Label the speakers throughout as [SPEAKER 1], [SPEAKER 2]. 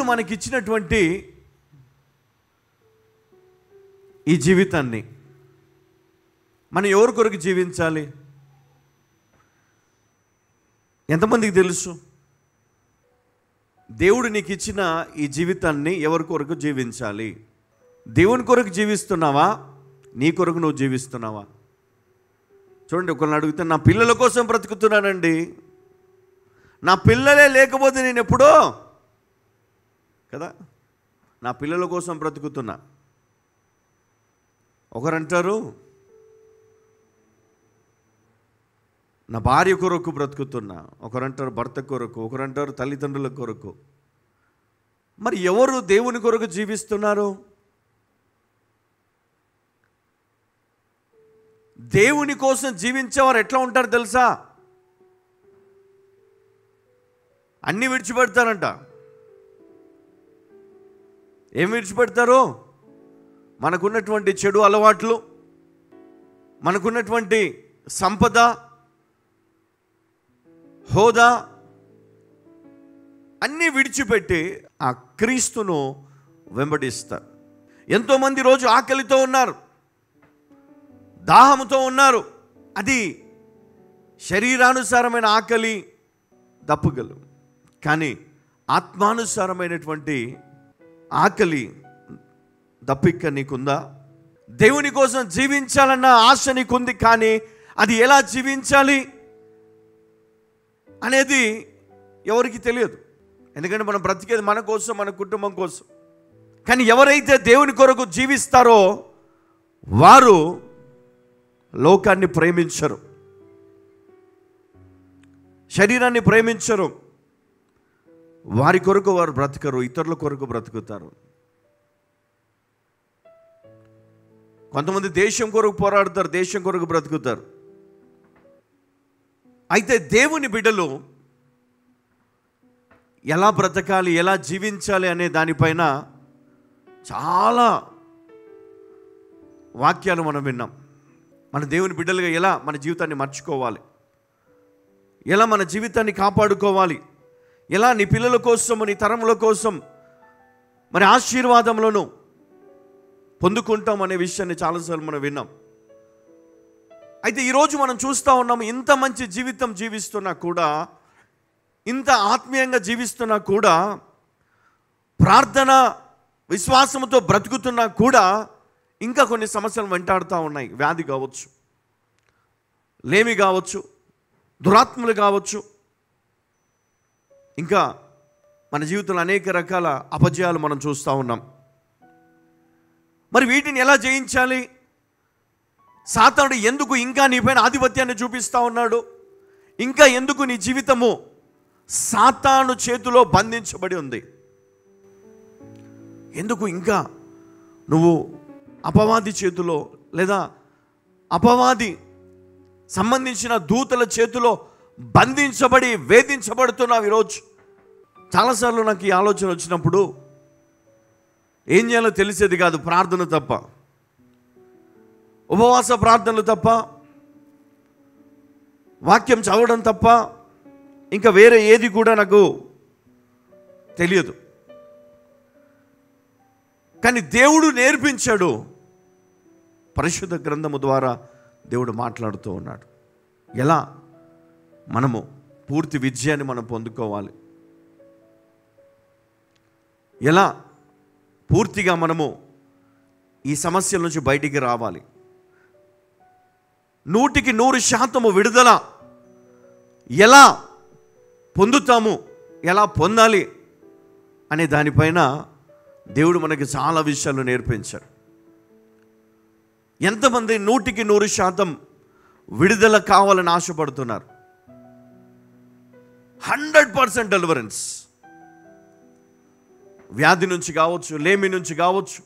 [SPEAKER 1] మనకిచ్చినటువంటి ఈ జీవితాన్ని మనం ఎవరి కొరకు జీవించాలి? ఎంతమందికి తెలుసు? దేవుడు నీకు ఇచ్చిన ఈ జీవితాన్ని ఎవరి కొరకు జీవించాలి? దేవుని కొరకు జీవిస్తున్నావా? నీ కొరకు నువ్వు జీవిస్తున్నావా? చూడండి, ఒకరిని అడిగితే నా పిల్లల కోసం బ్రతుకుతున్నానండి. నా పిల్లలే లేకపోతే నేను ఎప్పుడో కదా నా పిల్లల కోసం బ్రతుకుతున్నా. ఒకరంటారు నా భార్య కొరకు బ్రతుకుతున్నా, ఒకరంటారు భర్త కొరకు, ఒకరంటారు తల్లిదండ్రుల కొరకు. మరి ఎవరు దేవుని కొరకు జీవిస్తున్నారు? దేవుని కోసం జీవించేవారు ఎట్లా ఉంటారు తెలుసా? అన్నీ విడిచిపెడతారంట. ఏం విడిచిపెడతారు? మనకున్నటువంటి చెడు అలవాట్లు, మనకున్నటువంటి సంపద, హోదా అన్నీ విడిచిపెట్టి ఆ క్రీస్తును వెంబడిస్తారు. ఎంతోమంది రోజు ఆకలితో ఉన్నారు, దాహంతో ఉన్నారు. అది శరీరానుసారమైన ఆకలి, దప్పుగలు. కానీ ఆత్మానుసారమైనటువంటి ఆకలి, దప్పిక నీకుందా? దేవుని కోసం జీవించాలన్న ఆశ నీకుంది, కానీ అది ఎలా జీవించాలి అనేది ఎవరికి తెలియదు. ఎందుకంటే మనం బ్రతికేది మన కోసం, మన కుటుంబం కోసం. కానీ ఎవరైతే దేవుని కొరకు జీవిస్తారో వారు లోకాన్ని ప్రేమించరు, శరీరాన్ని ప్రేమించరు. వారి కొరకు వారు బ్రతకరు, ఇతరుల కొరకు బ్రతుకుతారు. కొంతమంది దేశం కొరకు పోరాడతారు, దేశం కొరకు బ్రతుకుతారు. అయితే దేవుని బిడ్డలు ఎలా బ్రతకాలి, ఎలా జీవించాలి అనే దానిపైన చాలా వాక్యాలు మనం విన్నాం. మన దేవుని బిడ్డలుగా ఎలా మన జీవితాన్ని మర్చుకోవాలి, ఎలా మన జీవితాన్ని కాపాడుకోవాలి, ఎలా నీ పిల్లల కోసం, నీ తరముల కోసం మరి ఆశీర్వాదములను పొందుకుంటాం అనే విషయాన్ని చాలాసార్లు మనం విన్నాం. అయితే ఈరోజు మనం చూస్తూ ఉన్నాము, ఇంత మంచి జీవితం జీవిస్తున్నా కూడా, ఇంత ఆత్మీయంగా జీవిస్తున్నా కూడా, ప్రార్థన విశ్వాసంతో బ్రతుకుతున్నా కూడా ఇంకా కొన్ని సమస్యలు వెంటాడుతూ ఉన్నాయి. వ్యాధి కావచ్చు, లేమి కావచ్చు, దురాత్మలు కావచ్చు, ఇంకా మన జీవితంలో అనేక రకాల అపజయాలు మనం చూస్తూ ఉన్నాం. మరి వీటిని ఎలా జయించాలి? సాతానుడు ఎందుకు ఇంకా నీపైన ఆధిపత్యాన్ని చూపిస్తూ ఉన్నాడు? ఇంకా ఎందుకు నీ జీవితము సాతాను చేతిలో బంధించబడి ఉంది? ఎందుకు ఇంకా నువ్వు అపవాది చేతిలో, లేదా అపవాది సంబంధించిన దూతల చేతిలో బంధించబడి వేధించబడుతున్నావు ఈరోజు? చాలాసార్లు నాకు ఈ ఆలోచన వచ్చినప్పుడు ఏం చేయాలో తెలిసేది కాదు. ప్రార్థన తప్ప, ఉపవాస ప్రార్థనలు తప్ప, వాక్యం చదవడం తప్ప ఇంకా వేరే ఏది కూడా నాకు తెలియదు. కానీ దేవుడు నేర్పించాడు. పరిశుద్ధ గ్రంథము ద్వారా దేవుడు మాట్లాడుతూ ఉన్నాడు. ఎలా మనము పూర్తి విజయాన్ని మనం పొందుకోవాలి, ఎలా పూర్తిగా మనము ఈ సమస్యల నుంచి బయటికి రావాలి, 100% విడుదల ఎలా పొందుతాము, ఎలా పొందాలి అనే దానిపైన దేవుడు మనకి చాలా విషయాలు నేర్పించాడు. ఎంతమంది 100% విడుదల కావాలని ఆశపడుతున్నారు? 100% డెలివరెన్స్. వ్యాధి నుంచి కావచ్చు, లేమి నుంచి కావచ్చు,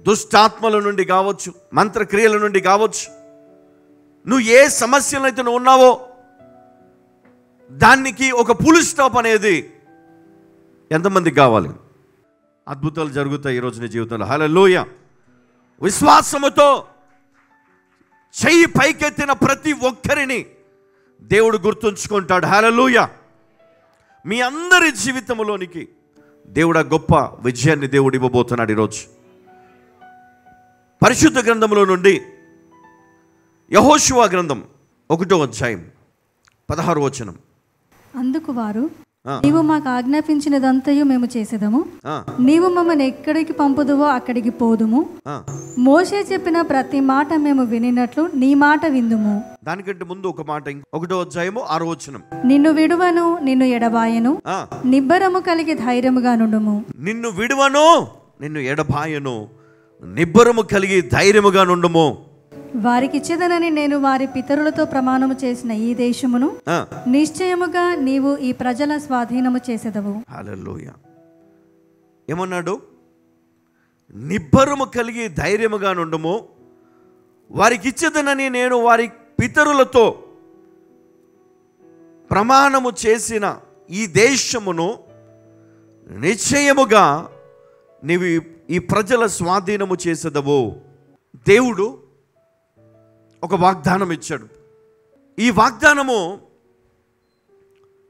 [SPEAKER 1] దుష్టాత్మల నుండి కావచ్చు, మంత్రక్రియల నుండి కావచ్చు, నువ్వు ఏ సమస్యలు అయితే నువ్వు ఉన్నావో దానికి ఒక ఫుల్ స్టాప్ అనేది ఎంతమందికి కావాలి? అద్భుతాలు జరుగుతాయి ఈరోజు నీ జీవితంలో. హల్లెలూయా. విశ్వాసముతో చెయ్యి పైకెత్తిన ప్రతి ఒక్కరిని దేవుడు గుర్తుంచుకుంటాడు. హల్లెలూయా. మీ అందరి జీవితంలోనికి దేవుడు ఆ గొప్ప విజయాన్ని దేవుడు ఇవ్వబోతున్నాడు ఈరోజు. పరిశుద్ధ గ్రంథంలో నుండి యెహోషువ గ్రంథం 1వ అధ్యాయం 16వ వచనం.
[SPEAKER 2] అందుకు వారు, నీవు మాకు ఆజ్ఞాపించినదంతయు మేము చేసేదము, నీవు మమ్మల్ని ఎక్కడికి పంపుదువో అక్కడికి పోదుము, మోషే చెప్పిన ప్రతి మాట మేము వినినట్లు నీ మాట విందుము.
[SPEAKER 1] దానికంటే ముందు ఒక మాట, 1వ అధ్యాయము 6వ వచనం.
[SPEAKER 2] నిన్ను విడువను, నిన్ను ఎడబాయను, నిబ్బరము కలిగి ధైర్యముగా నుండుము.
[SPEAKER 1] నిన్ను విడువను, నిన్ను ఎడబాయను, నిబ్బరము కలిగి ధైర్యముగా నుండుము.
[SPEAKER 2] వారికిచ్చేదనని నేను వారి పితరులతో ప్రమాణము చేసిన ఈ దేశమును నిశ్చయముగా నీవు ఈ ప్రజల స్వాధీనము చేసేదవు.
[SPEAKER 1] హల్లెలూయా. ఏమన్నాడు? నిబ్బరము కలిగి ధైర్యముగా నుండుము, వారికిచ్చేదనని నేను వారి పితరులతో ప్రమాణము చేసిన ఈ దేశమును నిశ్చయముగా నీవు ఈ ప్రజల స్వాధీనము చేసేదవు. దేవుడు ఒక వాగ్దానం ఇచ్చాడు. ఈ వాగ్దానము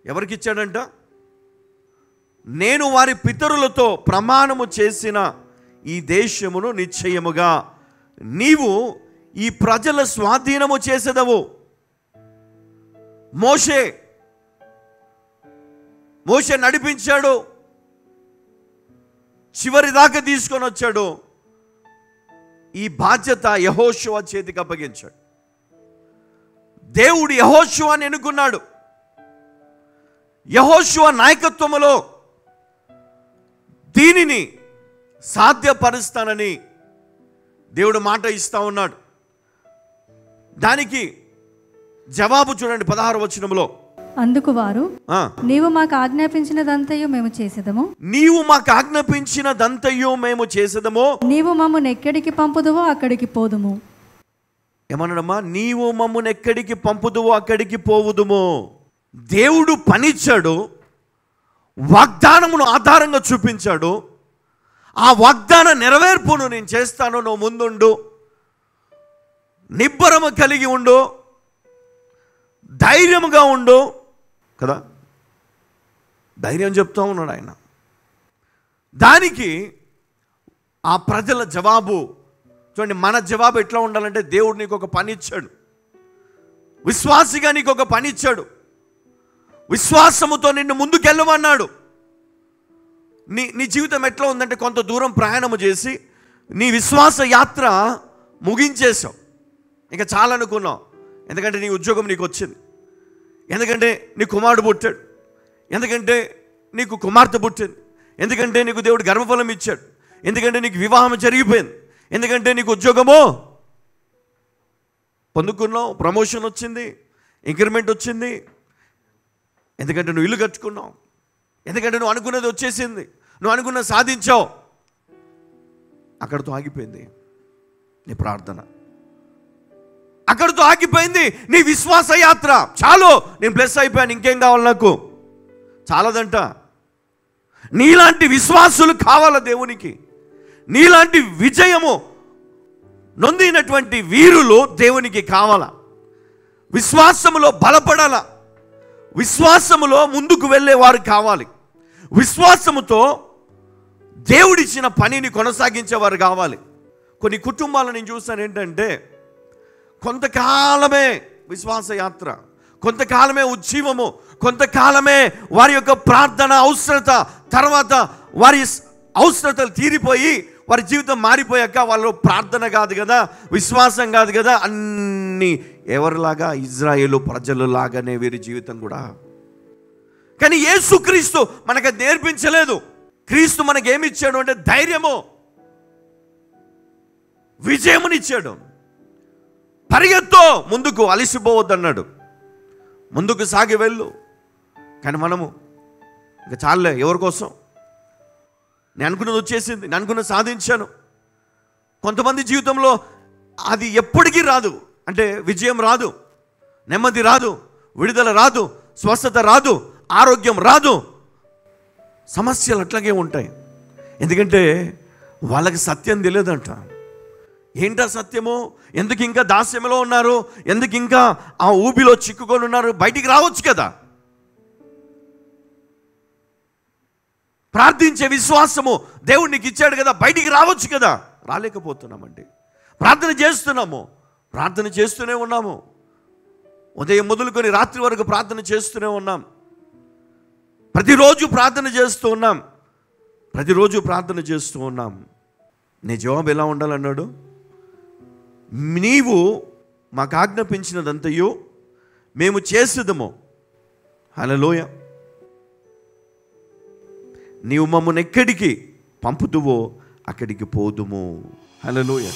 [SPEAKER 1] ఎవరికి ఇచ్చాడంట? నేను వారి పితరులతో ప్రమాణము చేసిన ఈ దేశమును నిశ్చయముగా నీవు ఈ ప్రజల స్వాధీనము చేసేదవు. మోషే నడిపించాడు, చివరి దాకా తీసుకొని వచ్చాడు. ఈ బాధ్యత యెహోషువ చేతికి అప్పగించాడు. దేవుడు యెహోషువని ఎన్నుకున్నాడు. యెహోషువ నాయకత్వములో దీనిని సాధ్యపరుస్తానని దేవుడు మాట ఇస్తా ఉన్నాడు. దానికి జవాబు చూడండి 16వ వచనంలో.
[SPEAKER 2] అందుకు వారు, నీవు మాకు ఆజ్ఞాపించినదంతయు మేము చేసేదము,
[SPEAKER 1] నీవు మాకు ఆజ్ఞాపించినదంతయు మేము చేసేదము,
[SPEAKER 2] నీవు మమ్మల్ని ఎక్కడికి పంపుదువో అక్కడికి పోదుము.
[SPEAKER 1] ఏమన్నాడమ్మా? నీవు మమ్మల్ని ఎక్కడికి పంపుదువో అక్కడికి పోవుదుము. దేవుడు పనిచ్చాడు, వాగ్దానమును ఆధారంగా చూపించాడు. ఆ వాగ్దాన నెరవేర్పును నేను చేస్తాను, నువ్వు ముందుండు, నిబ్బరము కలిగి ఉండు, ధైర్యముగా ఉండు కదా. ధైర్యం చెప్తా ఉన్నాడు ఆయన. దానికి ఆ ప్రజల జవాబు చూడండి. మన జవాబు ఎట్లా ఉండాలంటే, దేవుడు నీకు ఒక పని ఇచ్చాడు, విశ్వాసిగా నీకు ఒక పని ఇచ్చాడు, విశ్వాసముతో నిన్ను ముందుకెళ్ళమన్నాడు. నీ జీవితం ఎట్లా ఉందంటే, కొంత దూరం ప్రయాణము చేసి నీ విశ్వాస యాత్ర ముగించేసావు. ఇంకా చాలా అనుకున్నావు. ఎందుకంటే నీ ఉద్యోగం నీకు వచ్చింది, ఎందుకంటే నీ కుమారుడు పుట్టాడు, ఎందుకంటే నీకు కుమార్తె పుట్టింది, ఎందుకంటే నీకు దేవుడు గర్భఫలం ఇచ్చాడు, ఎందుకంటే నీకు వివాహం జరిగిపోయింది, ఎందుకంటే నీకు ఉద్యోగమో పొందుకున్నావు, ప్రమోషన్ వచ్చింది, ఇంక్రిమెంట్ వచ్చింది, ఎందుకంటే నువ్వు ఇల్లు కట్టుకున్నావు, ఎందుకంటే నువ్వు అనుకున్నది వచ్చేసింది, నువ్వు అనుకున్నది సాధించావు. అక్కడితో ఆగిపోయింది నీ ప్రార్థన, అక్కడితో ఆగిపోయింది నీ విశ్వాస యాత్ర. చాలు, నేను ప్లస్ అయిపోయాను, ఇంకేం కావాలి నాకు? చాలదంట. నీలాంటి విశ్వాసులు కావాల దేవునికి. నీలాంటి విజయము నొందినటువంటి వీరులు దేవునికి కావాల. విశ్వాసములో బలపడాల, విశ్వాసములో ముందుకు వెళ్ళేవారు కావాలి, విశ్వాసముతో దేవుడిచ్చిన పనిని కొనసాగించేవారు కావాలి. కొన్ని కుటుంబాలను నేను చూస్తాను ఏంటంటే, కొంతకాలమే విశ్వాస యాత్ర, కొంతకాలమే ఉజ్జీవము, కొంతకాలమే వారి యొక్క ప్రార్థన అవసరత, తర్వాత వారి అవసరతలు తీరిపోయి వారి జీవితం మారిపోయాక వాళ్ళు ప్రార్థన కాదు కదా, విశ్వాసం కాదు కదా, అన్నీ ఎవరిలాగా ఇజ్రాయేలు ప్రజలు లాగానే వీరి జీవితం కూడా. కానీ యేసుక్రీస్తు మనకు నేర్పించలేదు. క్రీస్తు మనకేమిచ్చాడు అంటే ధైర్యము, విజయమునిచ్చాడు. పరిగెత్తో, ముందుకు అలసిపోవద్దన్నాడు, ముందుకు సాగి వెళ్ళు. కానీ మనము ఇంకా చాలే, ఎవరి కోసం? నేను అనుకున్నది వచ్చేసింది, నేను అనుకున్నది సాధించాను. కొంతమంది జీవితంలో అది ఎప్పటికీ రాదు, అంటే విజయం రాదు, నెమ్మది రాదు, విడుదల రాదు, స్వస్థత రాదు, ఆరోగ్యం రాదు, సమస్యలు అట్లాగే ఉంటాయి. ఎందుకంటే వాళ్ళకి సత్యం తెలియదంట. ఏంటా సత్యము? ఎందుకు ఇంకా దాస్యంలో ఉన్నారు? ఎందుకు ఇంకా ఆ ఊబిలో చిక్కుకొని ఉన్నారు? బయటికి రావచ్చు కదా. ప్రార్థించే విశ్వాసము దేవుడు నీకు ఇచ్చాడు కదా, బయటికి రావచ్చు కదా, రాలేకపోతున్నామండి. ప్రార్థన చేస్తున్నాము, ప్రార్థన చేస్తూనే ఉన్నాము, ఉదయం మొదలుకొని రాత్రి వరకు ప్రార్థన చేస్తూనే ఉన్నాం, ప్రతిరోజు ప్రార్థన చేస్తూ ఉన్నాం, ప్రతిరోజు ప్రార్థన చేస్తూ ఉన్నాం. నీ జవాబు ఎలా ఉండాలన్నాడు? నీవు మాకు ఆజ్ఞాపించినదంతయు మేము చేసేదము. హల్లెలూయా. నీవు మమ్మల్ని ఎక్కడికి పంపుతువో అక్కడికి పోదుము. హల్లెలూయా.